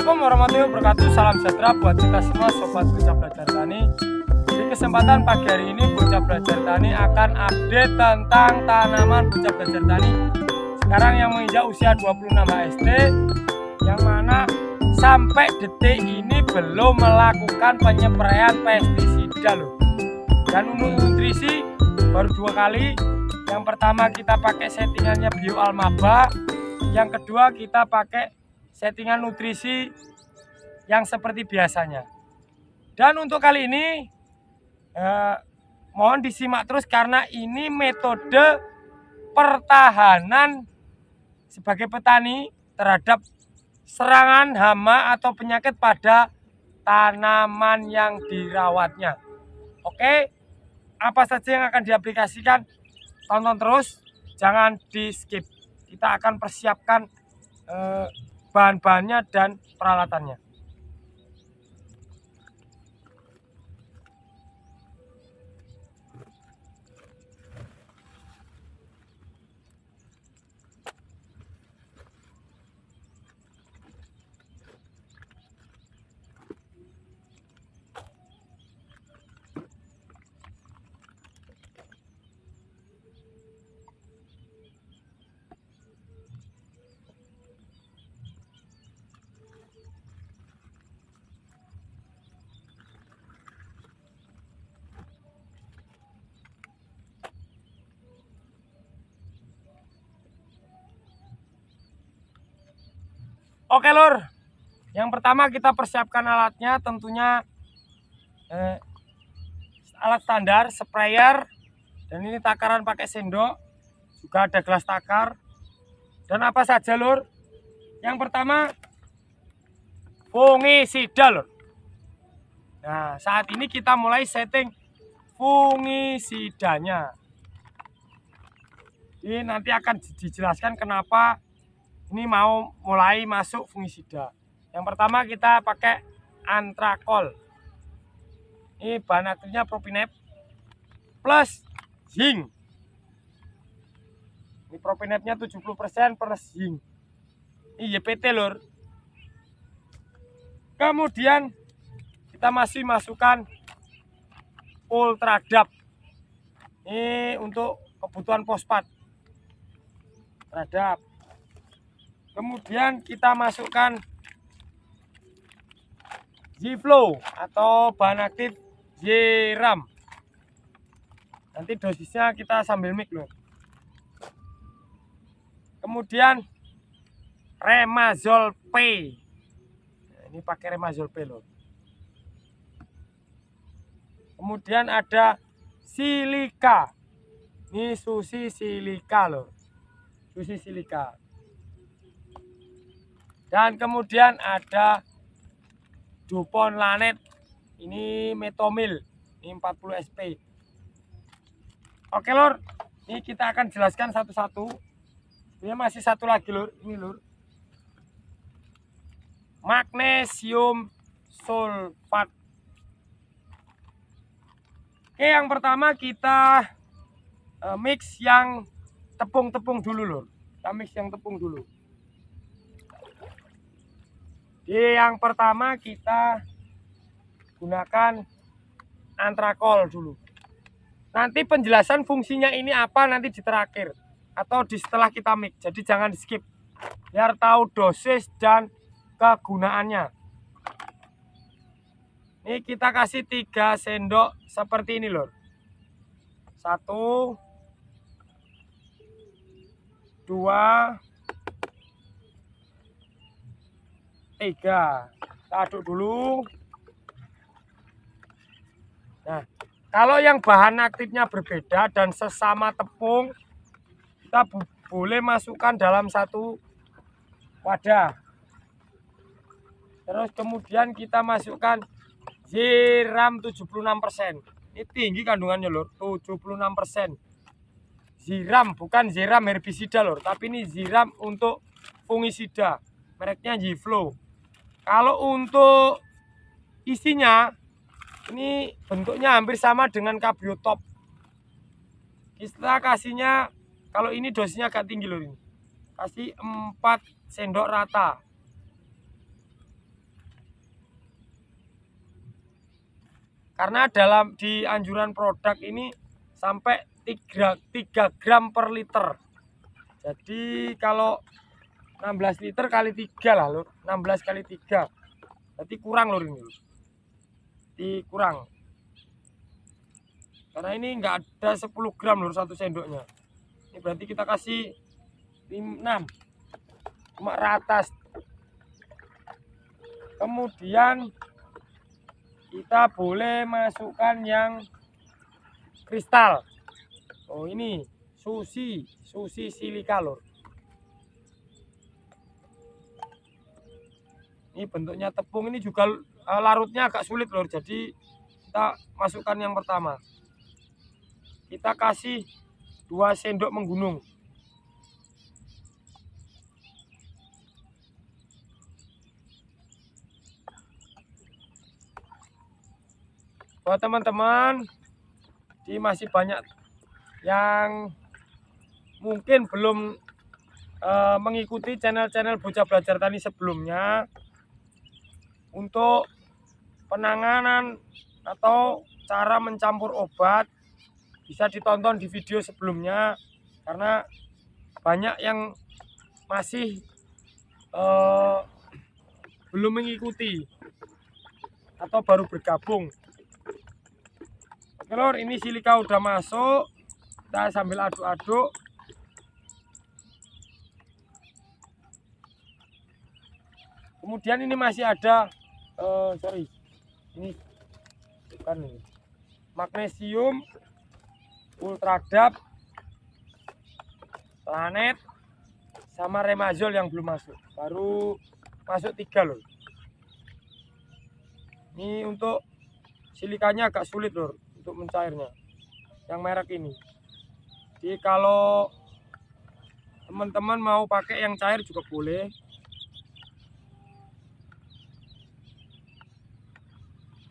Assalamualaikum warahmatullahi wabarakatuh. Salam sejahtera buat kita semua sobat Bocah Belajar Tani. Di kesempatan pagi hari ini Bocah Belajar Tani akan update tentang tanaman Bocah Belajar Tani sekarang yang menginjak usia 26 HST, yang mana sampai detik ini belum melakukan penyempraian pestisida loh. Dan untuk nutrisi baru 2 kali. Yang pertama kita pakai settingannya Bio Almaba, yang kedua kita pakai settingan nutrisi yang seperti biasanya. Dan untuk kali ini mohon disimak terus karena ini metode pertahanan sebagai petani terhadap serangan hama atau penyakit pada tanaman yang dirawatnya. Oke, apa saja yang akan diaplikasikan? Tonton terus, jangan di skip. Kita akan persiapkan bahan-bahannya dan peralatannya. Oke lur, yang pertama kita persiapkan alatnya, tentunya alat standar, sprayer, dan ini takaran pakai sendok, juga ada gelas takar. Dan apa saja lur? Yang pertama fungisida lur. Nah, saat ini kita mulai setting fungisidanya. Ini nanti akan dijelaskan kenapa ini mau mulai masuk fungisida. Yang pertama kita pakai antrakol. Ini bahan aktifnya propinep plus zinc. Ini propinepnya 70% plus zinc. Ini YPT lur. Kemudian kita masih masukkan ultradap. Ini untuk kebutuhan fosfat. Ultradap. Kemudian kita masukkan Z-Flow atau bahan aktif Ziram. Nanti dosisnya kita sambil mix loh. Kemudian Remazol P. Nah, ini pakai Remazol P loh. Kemudian ada silika. Ini Susi silika loh. Susi silika. Dan kemudian ada Dupont Lanet, ini metomil, ini 40 SP. Oke lur, ini kita akan jelaskan satu-satu. Ini masih satu lagi lur, ini lur, magnesium sulfat. Oke, yang pertama kita mix yang tepung-tepung dulu lur. Kita mix yang tepung dulu. Yang pertama kita gunakan antrakol dulu. Nanti penjelasan fungsinya ini apa nanti di terakhir atau di setelah kita mix. Jadi jangan di skip biar tahu dosis dan kegunaannya. Ini kita kasih 3 sendok seperti ini lor. 1 2 3. Kita aduk dulu. Nah, kalau yang bahan aktifnya berbeda dan sesama tepung, kita boleh masukkan dalam satu wadah. Terus kemudian kita masukkan Ziram 76%. Ini tinggi kandungannya lor, 76%. Ziram bukan Ziram herbisida lor, tapi ini Ziram untuk fungisida. Mereknya Z-Flow. Kalau untuk isinya ini bentuknya hampir sama dengan Kabiotop. Kita kasihnya, kalau ini dosisnya agak tinggi loh ini. Kasih 4 sendok rata. Karena di anjuran produk ini sampai 3 gram per liter. Jadi kalau 16 liter kali 3 lah lur, 16 kali 3. Berarti kurang lur ini. Kurang. Karena ini enggak ada 10 gram lur satu sendoknya. Ini berarti kita kasih 6. Cuma rata. Kemudian kita boleh masukkan yang kristal. Oh ini sushi silika lur. Ini bentuknya tepung, ini juga larutnya agak sulit lur. Jadi kita masukkan yang pertama. Kita kasih 2 sendok menggunung. Buat teman-teman, masih banyak yang mungkin belum mengikuti channel-channel Bocah Belajar Tani sebelumnya, untuk penanganan atau cara mencampur obat bisa ditonton di video sebelumnya, karena banyak yang masih belum mengikuti atau baru bergabung. Oke lor, ini silika udah masuk, kita sambil aduk-aduk. Kemudian ini masih ada ini bukan ini, magnesium, ultradap, planet, sama remazol yang belum masuk. Baru masuk 3 lor. Ini untuk silikanya agak sulit lor untuk mencairnya, yang merek ini. Jadi kalau teman-teman mau pakai yang cair juga boleh.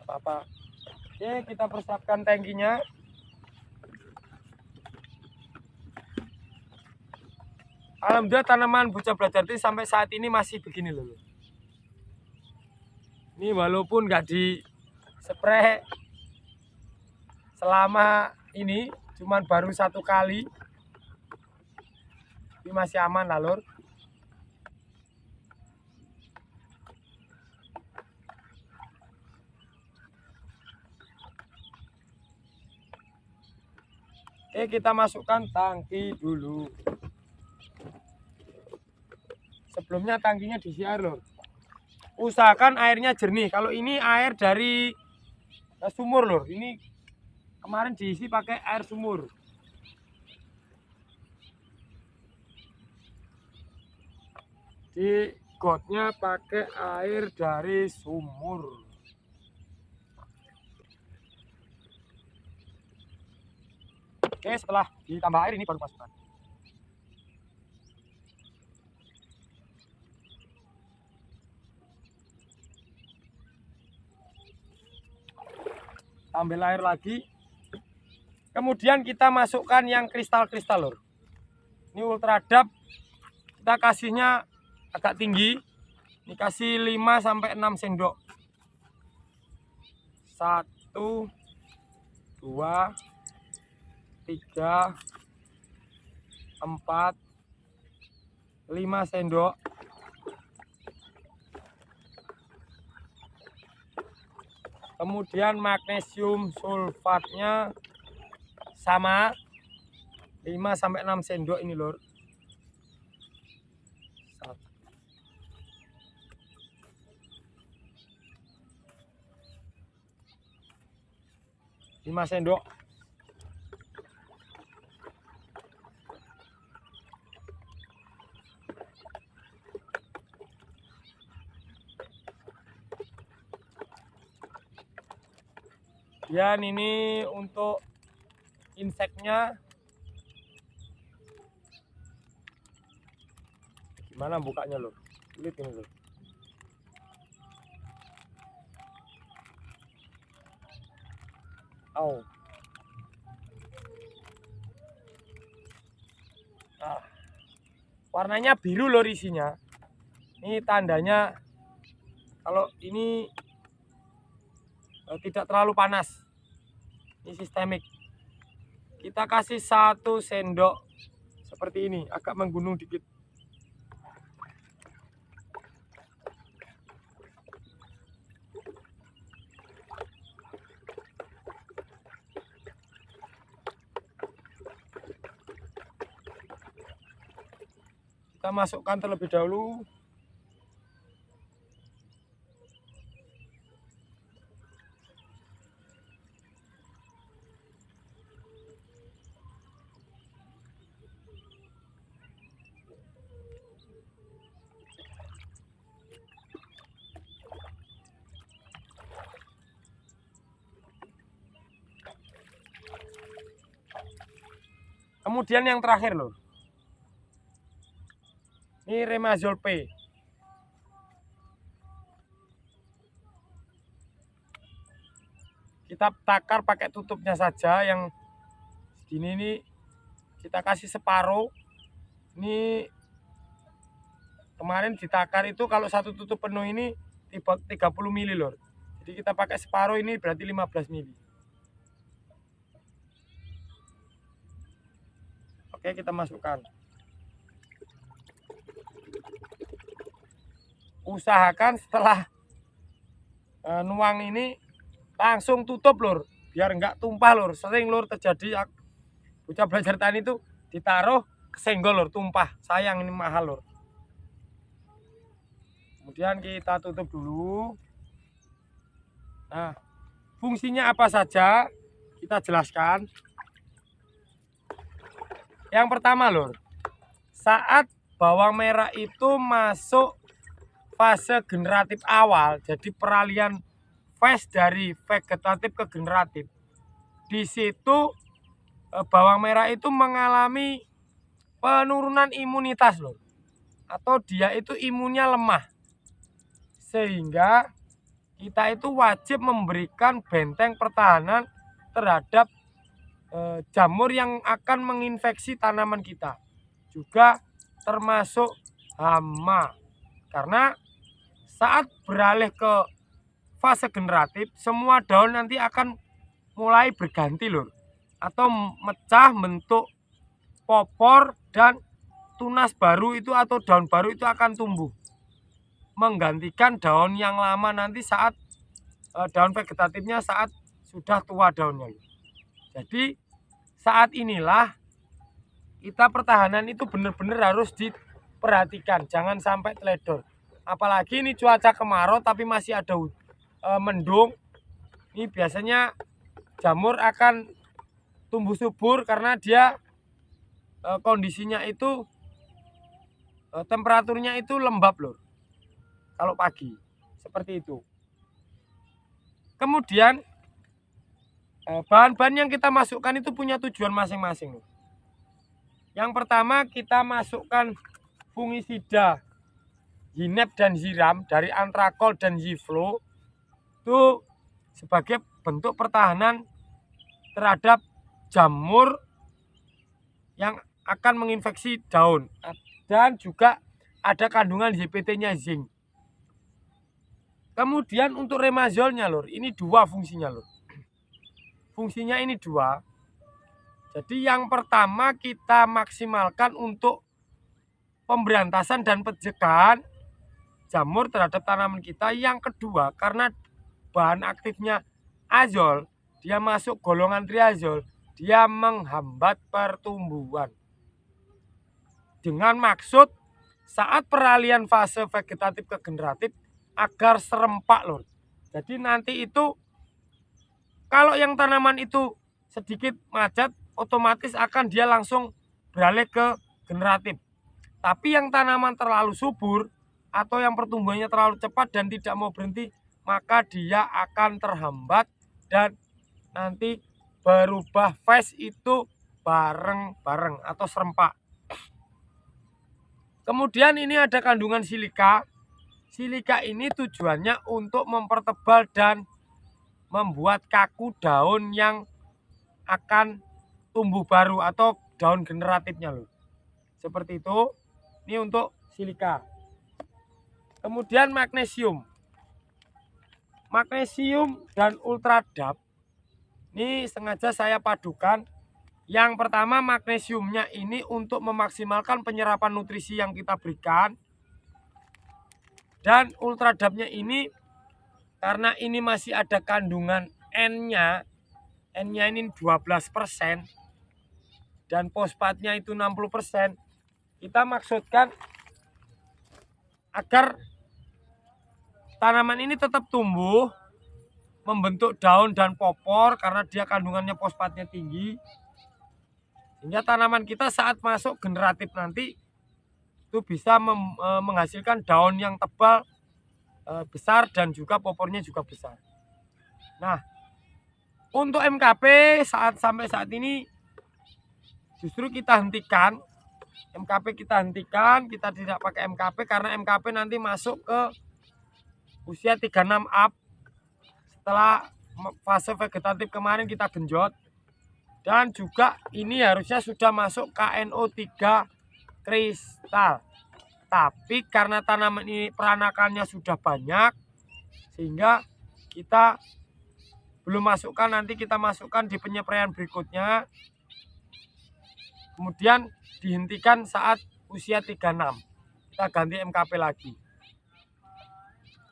Apa-apa. Oke, kita persiapkan tangkinya. Alhamdulillah tanaman Bocah Belajar Tani sampai saat ini masih begini loh. Ini walaupun nggak di spray selama ini, cuman baru 1 kali, ini masih aman lah lur. Oke, kita masukkan tangki dulu. Sebelumnya tangkinya diisi air lur. Usahakan airnya jernih. Kalau ini air dari sumur lur. Ini kemarin diisi pakai air sumur. Di gotnya pakai air dari sumur. Oke, setelah ditambah air ini baru masukkan. Ambil air lagi. Kemudian kita masukkan yang kristal-kristal lur. Ini ultradap, kita kasihnya agak tinggi. Ini kasih 5 sampai 6 sendok. 1 2 3 4 5 sendok. Kemudian magnesium sulfatnya sama 5 sampai 6 sendok ini lur. 5 sendok. Dan ini untuk inseknya gimana bukanya lur? Sulit ini lur. Oh. Nah, warnanya biru lur isinya. Ini tandanya kalau ini tidak terlalu panas. Ini sistemik. Kita kasih 1 sendok seperti ini, agak menggunung dikit. Kita masukkan terlebih dahulu. Kemudian yang terakhir loh, ini Remazol P. Kita takar pakai tutupnya saja, yang segini ini kita kasih separuh. Ini kemarin ditakar itu kalau 1 tutup penuh ini 30 mili lor. Jadi kita pakai separuh, ini berarti 15 mili. Oke, kita masukkan. Usahakan setelah nuang ini langsung tutup lur, biar enggak tumpah lur. Sering lur terjadi bocah belajar tani itu ditaruh kesenggol lur, tumpah. Sayang, ini mahal lur. Kemudian kita tutup dulu. Nah, fungsinya apa saja kita jelaskan. Yang pertama lur, saat bawang merah itu masuk fase generatif awal, jadi peralihan fase dari vegetatif ke generatif. Di situ bawang merah itu mengalami penurunan imunitas lur, atau dia itu imunnya lemah. Sehingga kita itu wajib memberikan benteng pertahanan terhadap jamur yang akan menginfeksi tanaman kita, juga termasuk hama. Karena saat beralih ke fase generatif, semua daun nanti akan mulai berganti lur, atau mecah bentuk popor, dan tunas baru itu atau daun baru itu akan tumbuh menggantikan daun yang lama nanti saat daun vegetatifnya saat sudah tua daunnya. Jadi saat inilah kita pertahanan itu benar-benar harus diperhatikan, jangan sampai teledor. Apalagi ini cuaca kemarau tapi masih ada mendung. Ini biasanya jamur akan tumbuh subur karena dia kondisinya itu temperaturnya itu lembab lur. Kalau pagi seperti itu. Kemudian bahan-bahan yang kita masukkan itu punya tujuan masing-masing. Yang pertama kita masukkan fungisida Zineb dan Ziram dari Antrakol dan Ziflo, itu sebagai bentuk pertahanan terhadap jamur yang akan menginfeksi daun, dan juga ada kandungan ZPT-nya zinc. Kemudian untuk remazolnya lur, ini 2 fungsinya lur. Fungsinya ini 2. Jadi yang pertama kita maksimalkan untuk pemberantasan dan pencegahan jamur terhadap tanaman kita. Yang kedua, karena bahan aktifnya azol, dia masuk golongan triazol, dia menghambat pertumbuhan. Dengan maksud saat peralihan fase vegetatif ke generatif agar serempak lur. Jadi nanti itu kalau yang tanaman itu sedikit macet, otomatis akan dia langsung beralih ke generatif. Tapi yang tanaman terlalu subur atau yang pertumbuhannya terlalu cepat dan tidak mau berhenti, maka dia akan terhambat dan nanti berubah fase itu bareng-bareng atau serempak. Kemudian ini ada kandungan silika. Silika ini tujuannya untuk mempertebal dan membuat kaku daun yang akan tumbuh baru atau daun generatifnya loh. Seperti itu. Ini untuk silika. Kemudian magnesium. magnesium dan ultradap ini sengaja saya padukan. Yang pertama, magnesiumnya ini untuk memaksimalkan penyerapan nutrisi yang kita berikan. Dan ultradapnya ini karena ini masih ada kandungan N-nya ini 12% dan fosfatnya itu 60%. Kita maksudkan agar tanaman ini tetap tumbuh, membentuk daun dan popor karena dia kandungannya fosfatnya tinggi. Sehingga tanaman kita saat masuk generatif nanti itu bisa menghasilkan daun yang tebal, besar, dan juga popornya juga besar. Nah, untuk MKP sampai saat ini justru kita hentikan. MKP kita hentikan, kita tidak pakai MKP karena MKP nanti masuk ke usia 36 up. Setelah fase vegetatif kemarin kita genjot. Dan juga ini harusnya sudah masuk KNO3 kristal. Tapi karena tanaman ini peranakannya sudah banyak, sehingga kita belum masukkan, nanti kita masukkan di penyepraian berikutnya. Kemudian dihentikan saat usia 36. Kita ganti MKP lagi.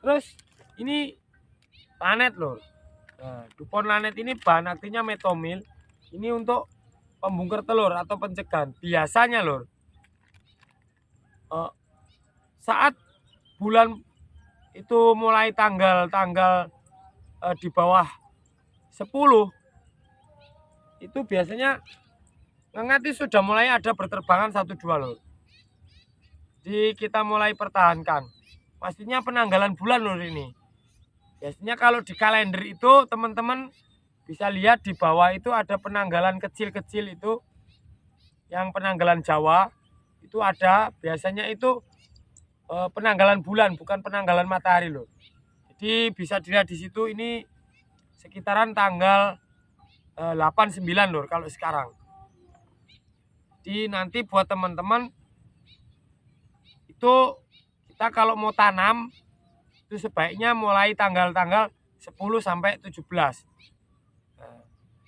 Terus ini lanet lor. Nah, Dupont lanet ini bahan aktifnya metomil. Ini untuk pembungker telur atau pencegahan. Biasanya lor, saat bulan itu mulai tanggal di bawah 10 itu biasanya ngengat itu sudah mulai ada berterbangan 1-2 lor. Jadi kita mulai pertahankan. Pastinya penanggalan bulan lor ini. Biasanya kalau di kalender itu teman-teman bisa lihat di bawah itu ada penanggalan kecil-kecil itu, yang penanggalan Jawa itu ada. Biasanya itu penanggalan bulan, bukan penanggalan matahari loh. Jadi bisa dilihat di situ, ini sekitaran tanggal 8-9 loh kalau sekarang. Jadi nanti buat teman-teman itu kita kalau mau tanam itu sebaiknya mulai tanggal-tanggal 10 sampai 17.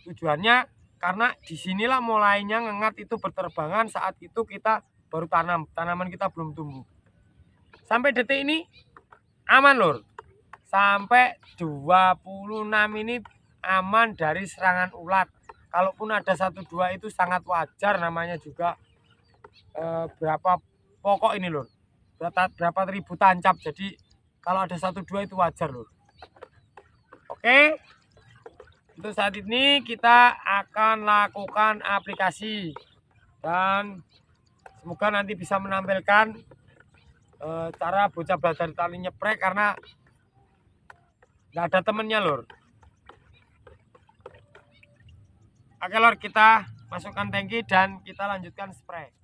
Tujuannya karena disinilah mulainya ngengat itu berterbangan, saat itu kita baru tanam, tanaman kita belum tumbuh. Sampai detik ini aman lor. Sampai 26 ini aman dari serangan ulat. Kalaupun ada 1-2 itu sangat wajar, namanya juga berapa pokok ini lor. Berapa ribu tancap. Jadi kalau ada 1-2 itu wajar lor. Oke. Untuk saat ini kita akan lakukan aplikasi dan semoga nanti bisa menampilkan cara bocah belajar tani nyeprek karena nggak ada temennya lor. Oke lor, kita masukkan tangki dan kita lanjutkan spray.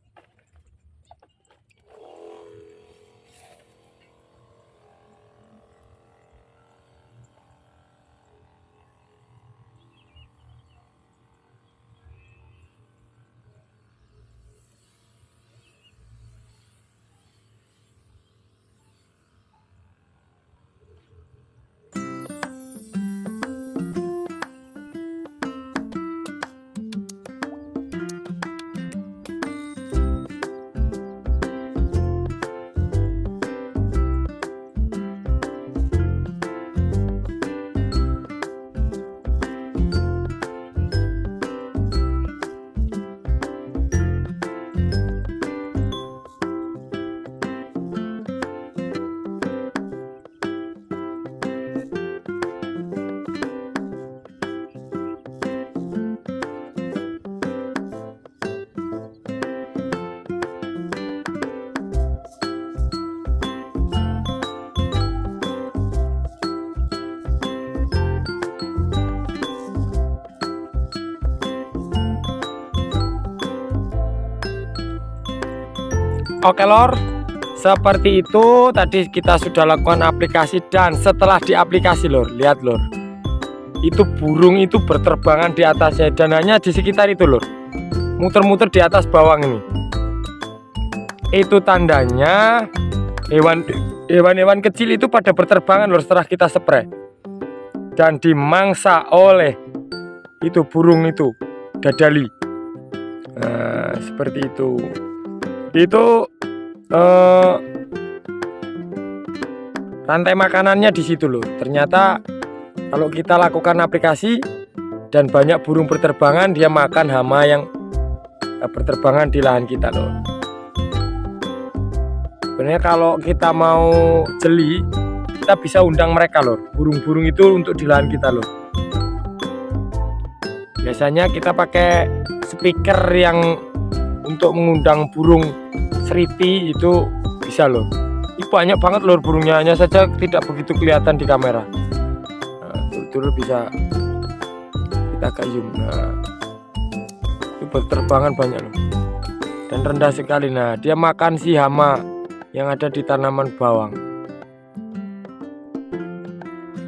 Oke lor, seperti itu tadi kita sudah lakukan aplikasi, dan setelah diaplikasi lor, lihat lor, itu burung itu berterbangan di atasnya dan hanya di sekitar itu lor, muter-muter di atas bawang ini. Itu tandanya hewan-hewan kecil itu pada berterbangan lor setelah kita spray. dan dimangsa oleh itu burung itu dadali. Nah, seperti itu. Itu rantai makanannya di situ loh. Ternyata kalau kita lakukan aplikasi dan banyak burung berterbangan, dia makan hama yang berterbangan di lahan kita loh. Sebenarnya kalau kita mau jeli, kita bisa undang mereka loh, burung-burung itu untuk di lahan kita loh. Biasanya kita pakai speaker yang untuk mengundang burung seriti itu bisa loh. Ini banyak banget loh burungnya, hanya saja tidak begitu kelihatan di kamera. Nah, turut bisa kita zoom. Nah, itu berterbangan banyak loh dan rendah sekali. Nah, dia makan si hama yang ada di tanaman bawang.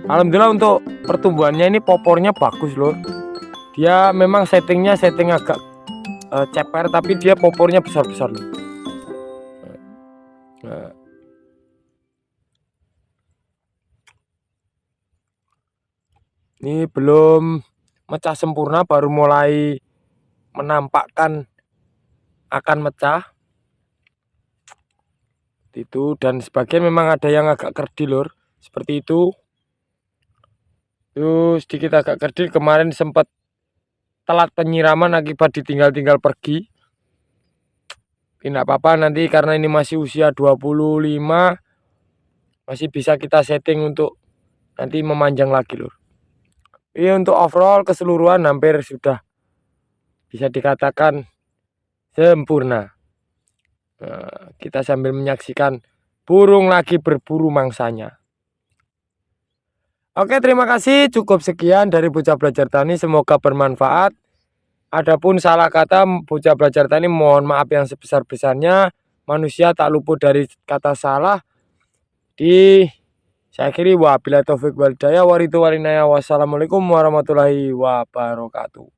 Alhamdulillah untuk pertumbuhannya ini popornya bagus loh. Dia memang setting agak ceper, tapi dia popornya besar-besar loh. Nah, ini belum mecah sempurna, baru mulai menampakkan akan mecah itu, dan sebagian memang ada yang agak kerdil lor, seperti itu. Itu sedikit agak kerdil, kemarin sempat telat penyiraman akibat ditinggal-tinggal pergi. Tidak apa-apa, nanti karena ini masih usia 25 masih bisa kita setting untuk nanti memanjang lagi lor. Ini untuk overall keseluruhan hampir sudah bisa dikatakan sempurna. Nah, kita sambil menyaksikan burung lagi berburu mangsanya. Oke, terima kasih. Cukup sekian dari Bocah Belajar Tani. Semoga bermanfaat. Adapun salah kata Bocah Belajar Tani, mohon maaf yang sebesar-besarnya. Manusia tak luput dari kata salah. Saya akhiri, wabillahi taufik wal hidayah, wassalamualaikum warahmatullahi wabarakatuh.